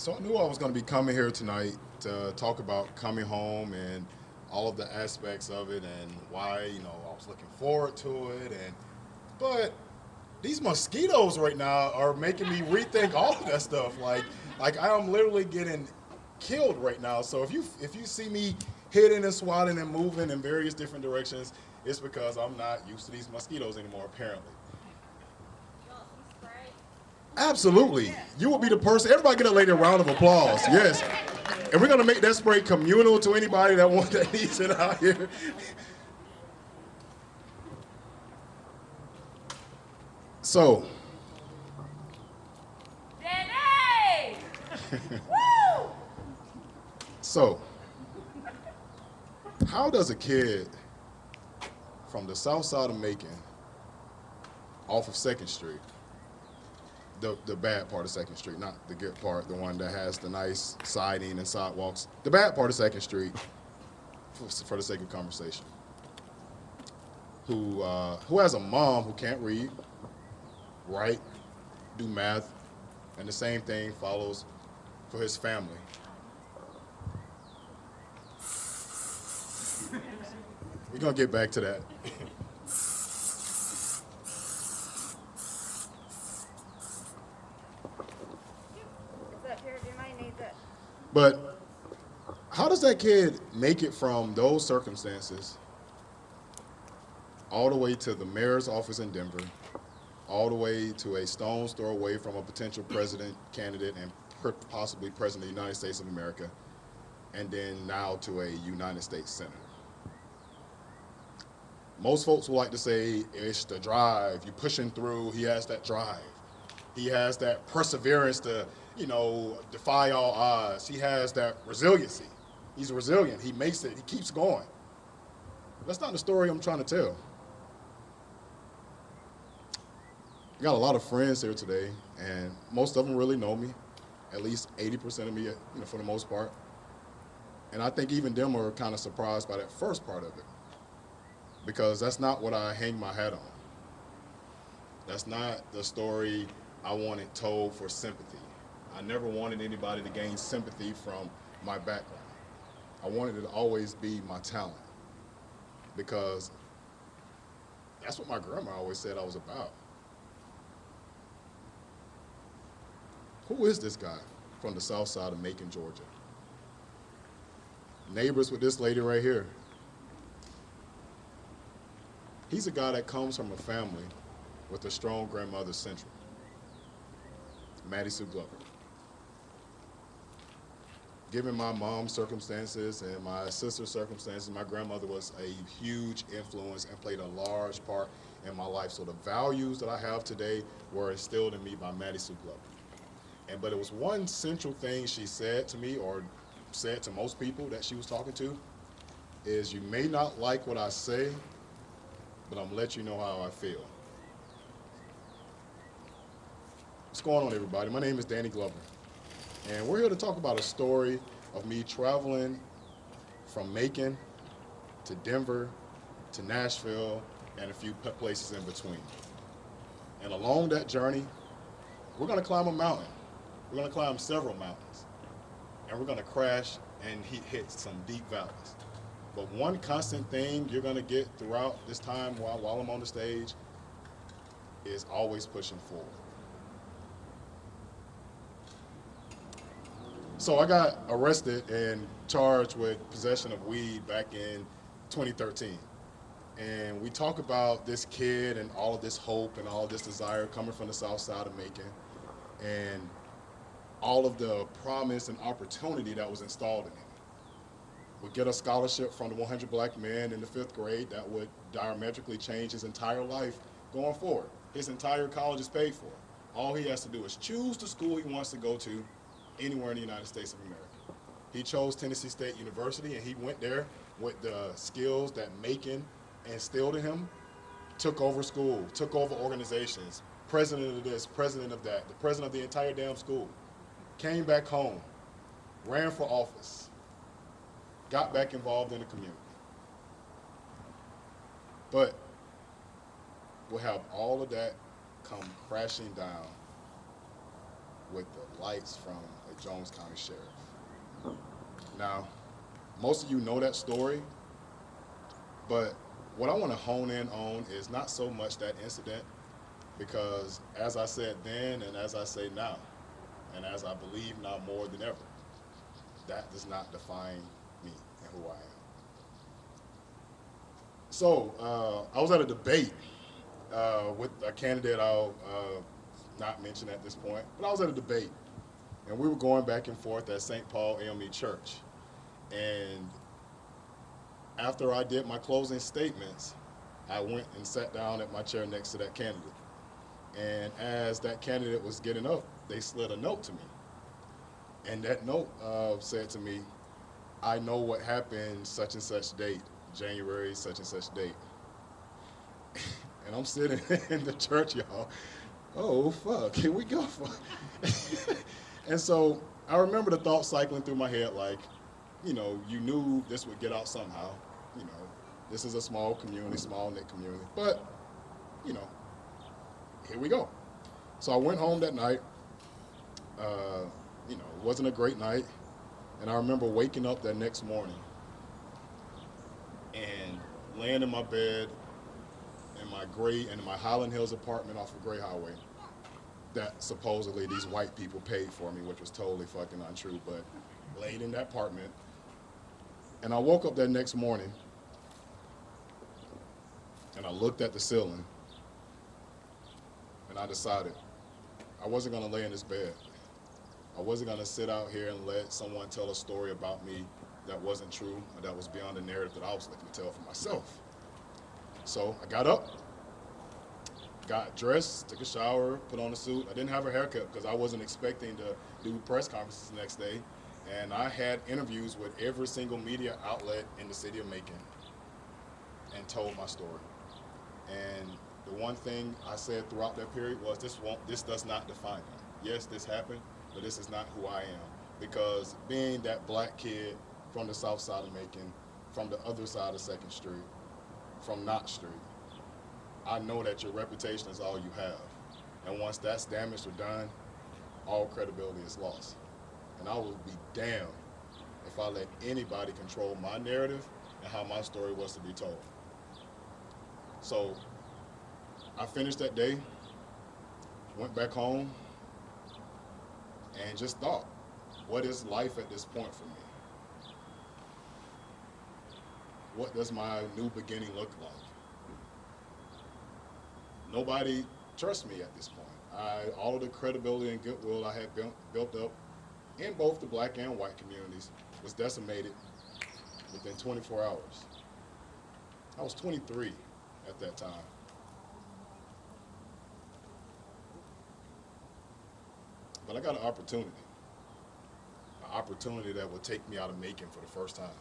So I knew I was going to be coming here tonight to talk about coming home and all of the aspects of it and why, I was looking forward to it. But these mosquitoes right now are making me rethink all of that stuff. Like I am literally getting killed right now. So if you see me hitting and swatting and moving in various different directions, it's because I'm not used to these mosquitoes anymore, apparently. Absolutely. You will be the person. Everybody get a lady a round of applause. Yes. And we're gonna make that spray communal to anybody that needs it out here. So, Denny! Woo! so, how does a kid from the south side of Macon, off of Second Street, the bad part of Second Street, not the good part, the one that has the nice siding and sidewalks, the bad part of Second Street, for the sake of conversation, who has a mom who can't read, write, do math, and the same thing follows for his family. We're gonna get back to that. But how does that kid make it from those circumstances all the way to the mayor's office in Denver, all the way to a stone's throw away from a potential president candidate and possibly president of the United States of America, and then now to a United States senator? Most folks will like to say it's the drive. You pushing through. He has that drive. He has that perseverance to, defy all odds. He has that resiliency. He's resilient. He makes it. He keeps going. That's not the story I'm trying to tell. I got a lot of friends here today, and most of them really know me, at least 80% of me, for the most part. And I think even them are kind of surprised by that first part of it, because that's not what I hang my hat on. That's not the story I wanted told for sympathy. I never wanted anybody to gain sympathy from my background. I wanted it to always be my talent, because that's what my grandma always said I was about. Who is this guy from the south side of Macon, Georgia? Neighbors with this lady right here. He's a guy that comes from a family with a strong grandmother central, Maddie Sue Glover. Given my mom's circumstances and my sister's circumstances, my grandmother was a huge influence and played a large part in my life. So the values that I have today were instilled in me by Maddie Sue Glover. But it was one central thing she said to me, or said to most people that she was talking to, is you may not like what I say, but I'm gonna let you know how I feel. What's going on, everybody? My name is Danny Glover, and we're here to talk about a story of me traveling from Macon to Denver to Nashville and a few places in between. And along that journey, we're gonna climb a mountain. We're gonna climb several mountains, and we're gonna crash and hit some deep valleys. But one constant thing you're gonna get throughout this time while I'm on the stage is always pushing forward. So I got arrested and charged with possession of weed back in 2013. And we talk about this kid and all of this hope and all of this desire coming from the south side of Macon, and all of the promise and opportunity that was installed in him. Would get a scholarship from the 100 Black Men in the 5th grade that would diametrically change his entire life going forward. His entire college is paid for. All he has to do is choose the school he wants to go to anywhere in the United States of America. He chose Tennessee State University, and he went there with the skills that Macon instilled in him, took over school, took over organizations, president of this, president of that, the president of the entire damn school. Came back home, ran for office, got back involved in the community. But we'll have all of that come crashing down with the lights from a Jones County sheriff. Now, most of you know that story, but what I want to hone in on is not so much that incident, because as I said then and as I say now, and as I believe now more than ever, that does not define me and who I am. So I was at a debate with a candidate I'll not mention at this point, but I was at a debate, and we were going back and forth at St. Paul AME Church. And after I did my closing statements, I went and sat down at my chair next to that candidate. And as that candidate was getting up, they slid a note to me. And that note said to me, I know what happened such and such date, January such and such date. And I'm sitting in the church, y'all. Oh, fuck, here we go. And so I remember the thought cycling through my head like, you know, you knew this would get out somehow. You know, this is a small community, small knit community. But, you know, here we go. So I went home that night. You know, it wasn't a great night. And I remember waking up that next morning and laying in my bed in my Highland Hills apartment off of Gray Highway that supposedly these white people paid for me, which was totally fucking untrue, but laid in that apartment. And I woke up that next morning and I looked at the ceiling and I decided I wasn't gonna lay in this bed. I wasn't gonna sit out here and let someone tell a story about me that wasn't true or that was beyond the narrative that I was looking to tell for myself. So I got up, got dressed, took a shower, put on a suit. I didn't have a haircut because I wasn't expecting to do press conferences the next day. And I had interviews with every single media outlet in the city of Macon and told my story. And the one thing I said throughout that period was this does not define me. Yes, this happened, but this is not who I am. Because being that black kid from the south side of Macon, from the other side of 2nd Street, from Knott Street, I know that your reputation is all you have. And once that's damaged or done, all credibility is lost. And I will be damned if I let anybody control my narrative and how my story was to be told. So I finished that day, went back home, and just thought, what is life at this point for me? What does my new beginning look like? Nobody trusts me at this point. All of the credibility and goodwill I had built up in both the black and white communities was decimated within 24 hours. I was 23 at that time. But I got an opportunity that would take me out of Macon for the first time.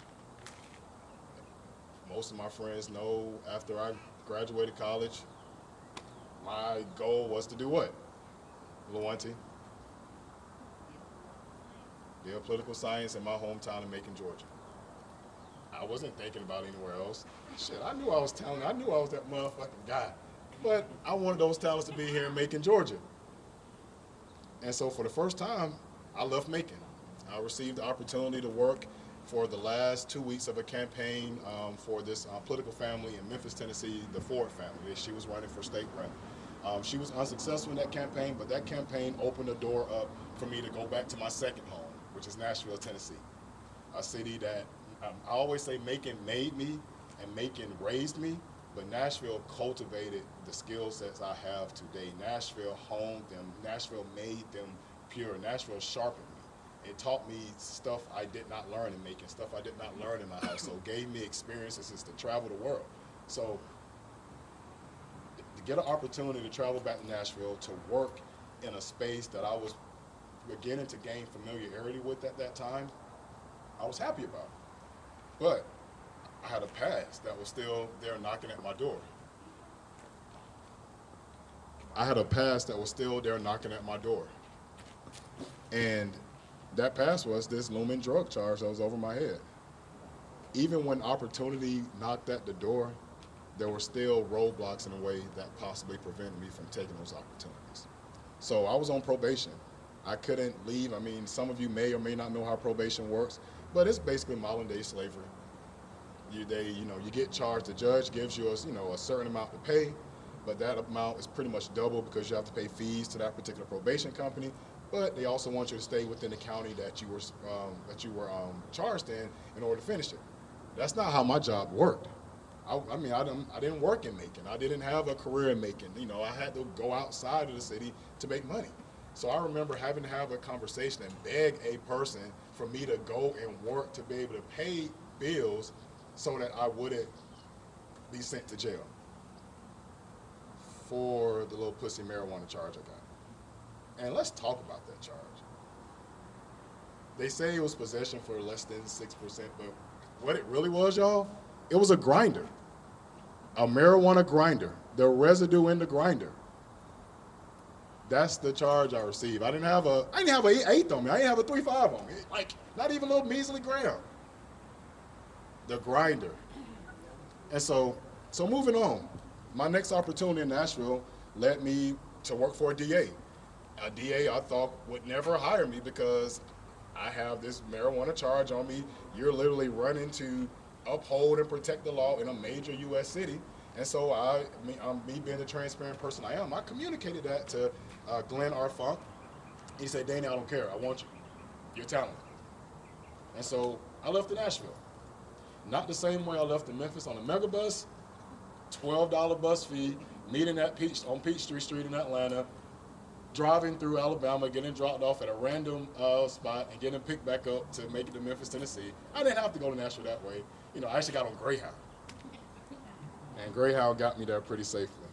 Most of my friends know after I graduated college, my goal was to do what? Luanti. Be a political science in my hometown of Macon, Georgia. I wasn't thinking about anywhere else. Shit, I knew I was talented. I knew I was that motherfucking guy. But I wanted those talents to be here in Macon, Georgia. And so for the first time, I left Macon. I received the opportunity to work for the last 2 weeks of a campaign for this political family in Memphis, Tennessee, the Ford family. She was running for state rep. She was unsuccessful in that campaign, but that campaign opened the door up for me to go back to my second home, which is Nashville, Tennessee. A city that I always say Macon made me and Macon raised me, but Nashville cultivated the skill sets I have today. Nashville honed them. Nashville made them pure. Nashville sharpened me. It taught me stuff I did not learn in Macon, stuff I did not learn in my house. So it gave me experiences to travel the world. So to get an opportunity to travel back to Nashville, to work in a space that I was beginning to gain familiarity with at that time, I was happy about it. But I had a past that was still there knocking at my door. And that past was this looming drug charge that was over my head. Even when opportunity knocked at the door, there were still roadblocks in a way that possibly prevented me from taking those opportunities. So I was on probation. I couldn't leave. I mean, some of you may or may not know how probation works, but it's basically modern day slavery. You get charged. The judge gives you a certain amount to pay, but that amount is pretty much double because you have to pay fees to that particular probation company. But they also want you to stay within the county that you were charged in order to finish it. That's not how my job worked. I didn't work in Macon. I didn't have a career in Macon. I had to go outside of the city to make money. So I remember having to have a conversation and beg a person for me to go and work to be able to pay bills so that I wouldn't be sent to jail for the little pussy marijuana charge I got. And let's talk about that charge. They say it was possession for less than 6%, but what it really was, y'all, it was a grinder. A marijuana grinder. The residue in the grinder. That's the charge I received. I didn't have an eighth on me. I didn't have a 3.5 on me. Like, not even a little measly gram. The grinder. And so moving on. My next opportunity in Nashville led me to work for a DA. A DA I thought would never hire me because I have this marijuana charge on me. You're literally running to uphold and protect the law in a major U.S. city. And so me being the transparent person I am, I communicated that to Glenn R. Funk. He said, Danny, I don't care. I want you. You're talented. And so I left to Nashville. Not the same way I left in Memphis on a megabus, $12 bus fee, meeting on Peachtree Street in Atlanta, driving through Alabama, getting dropped off at a random spot and getting picked back up to make it to Memphis, Tennessee. I didn't have to go to Nashville that way. I actually got on Greyhound. And Greyhound got me there pretty safely.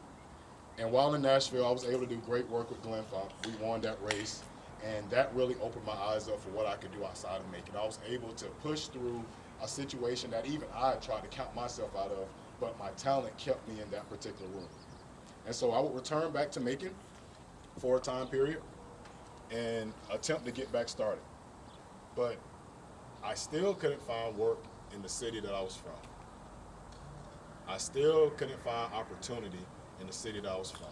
And while in Nashville, I was able to do great work with Glenn Funk. We won that race, and that really opened my eyes up for what I could do outside of Macon. I was able to push through a situation that even I tried to count myself out of, but my talent kept me in that particular room. And so I would return back to Macon for a time period and attempt to get back started. But I still couldn't find work in the city that I was from. I still couldn't find opportunity in the city that I was from.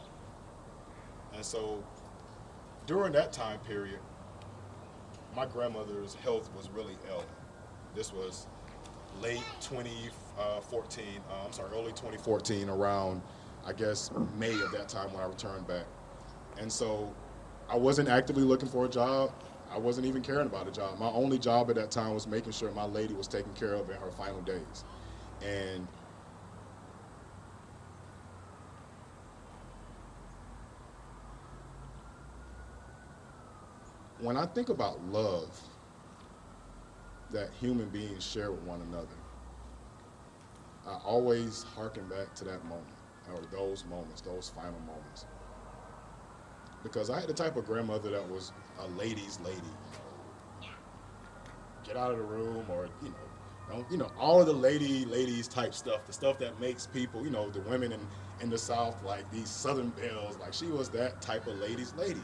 And so during that time period, my grandmother's health was really ailing. This was early 2014, around, I guess, May of that time when I returned back. And so I wasn't actively looking for a job. I wasn't even caring about a job. My only job at that time was making sure my lady was taken care of in her final days. And when I think about love that human beings share with one another, I always hearken back to that moment, or those moments, those final moments. Because I had the type of grandmother that was a lady's lady. Get out of the room, or all of the ladies type stuff, the stuff that makes people, the women in the South, like these Southern belles, like she was that type of lady's lady.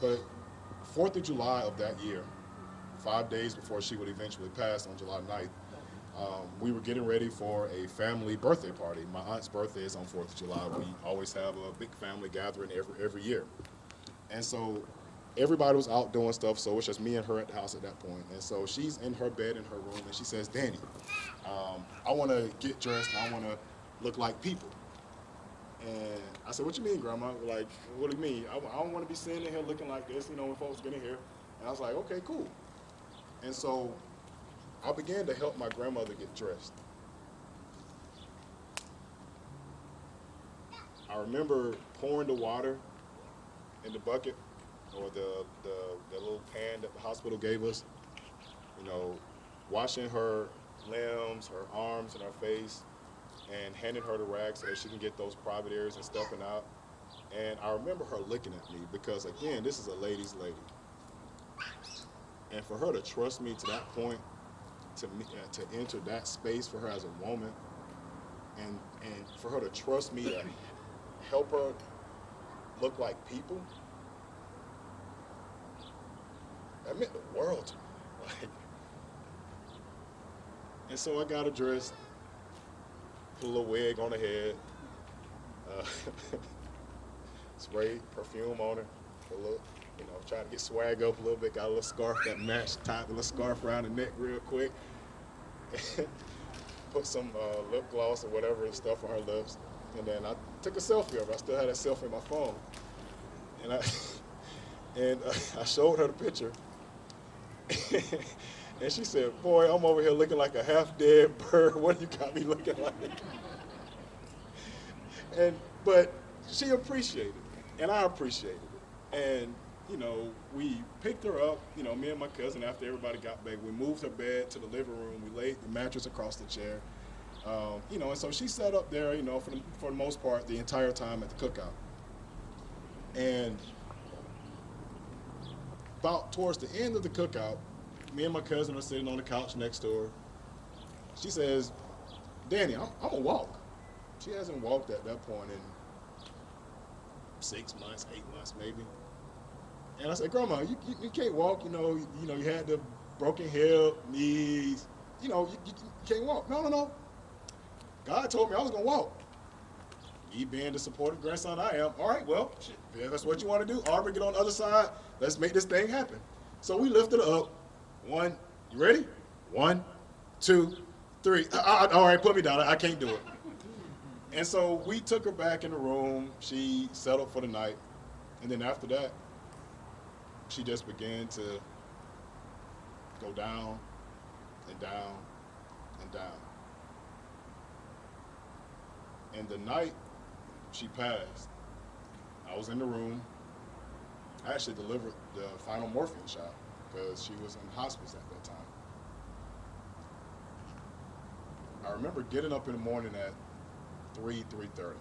But 4th of July of that year, 5 days before she would eventually pass on July 9th, we were getting ready for a family birthday party. My aunt's birthday is on 4th of July. We always have a big family gathering every year. And so everybody was out doing stuff, so it's just me and her at the house at that point. And so she's in her bed in her room, and she says, Danny, I want to get dressed, and I want to look like people. And I said, what you mean, Grandma? Like, what do you mean? I don't want to be sitting in here looking like this, when folks get in here. And I was like, okay, cool. And so I began to help my grandmother get dressed. I remember pouring the water in the bucket, or the little pan that the hospital gave us, washing her limbs, her arms, and her face, and handing her the rag so that she can get those private areas and stepping out. And I remember her looking at me because, again, this is a lady's lady. And for her to trust me to that point, to enter that space for her as a woman, and for her to trust me to help her look like people, that meant the world to me. And so I got her dressed, put a little wig on her head, sprayed perfume on her, a little Trying to get swag up a little bit. Got a little scarf that matched, tied the little scarf around the neck real quick. Put some lip gloss or whatever and stuff on her lips. And then I took a selfie of her. I still had that selfie on my phone. And I showed her the picture. And she said, "Boy, I'm over here looking like a half-dead bird. What do you got me looking like?" But she appreciated it, and I appreciated it. And we picked her up. Me and my cousin. After everybody got back, we moved her bed to the living room. We laid the mattress across the chair. And so she sat up there. For the most part, the entire time at the cookout. And about towards the end of the cookout, me and my cousin are sitting on the couch next to her. She says, "Danny, I'm gonna walk." She hasn't walked at that point in 6 months, 8 months maybe. And I said, "Grandma, you can't walk. You had the broken hip, knees. You can't walk." No. God told me I was gonna walk. Me being the supportive grandson I am. All right, well, shit, if that's what you want to do. Aubrey, get on the other side. Let's make this thing happen. So we lifted her up. One, you ready? 1, 2, 3. All right, put me down. I can't do it. And so we took her back in the room. She settled for the night. And then after that, she just began to go down and down and down. And the night she passed, I was in the room. I actually delivered the final morphine shot because she was in hospice at that time. I remember getting up in the morning at 3:30.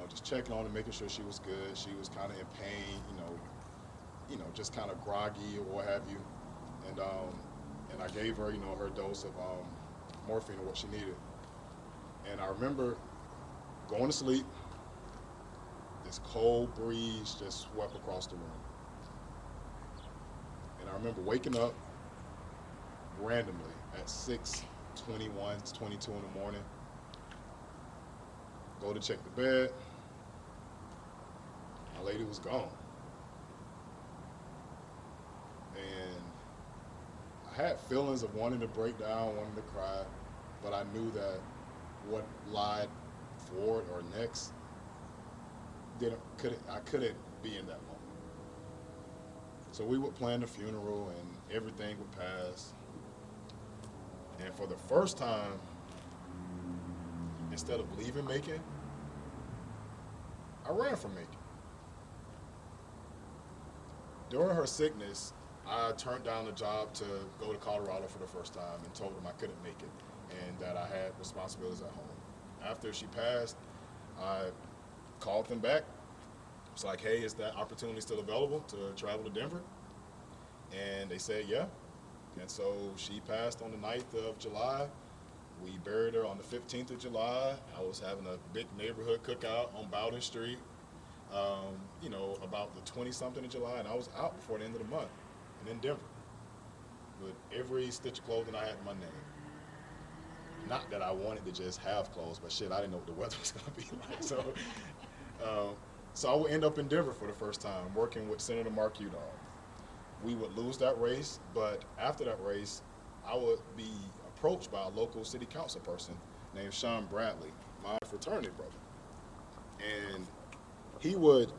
Just checking on her, making sure she was good. She was kind of in pain, just kind of groggy or what have you. And I gave her, her dose of morphine or what she needed. And I remember going to sleep. This cold breeze just swept across the room. And I remember waking up randomly at 6:21, 22 in the morning. Go to check the bed. My lady was gone. And I had feelings of wanting to break down, wanting to cry, but I knew that what lied forward or next, I couldn't be in that moment. So we would plan the funeral and everything would pass. And for the first time, instead of leaving Macon, I ran from Macon. During her sickness, I turned down the job to go to Colorado for the first time and told them I couldn't make it and that I had responsibilities at home. After she passed, I called them back. It's like, "Hey, is that opportunity still available to travel to Denver?" And they said, "Yeah." And so she passed on the 9th of July. We buried her on the 15th of July. I was having a big neighborhood cookout on Bowden Street, about the 20-something of July, and I was out before the end of the month and in Denver with every stitch of clothing I had in my name. Not that I wanted to just have clothes, but shit, I didn't know what the weather was going to be like. So I would end up in Denver for the first time, working with Senator Mark Udall. We would lose that race, but after that race, I would be approached by a local city council person named Sean Bradley, my fraternity brother. And he would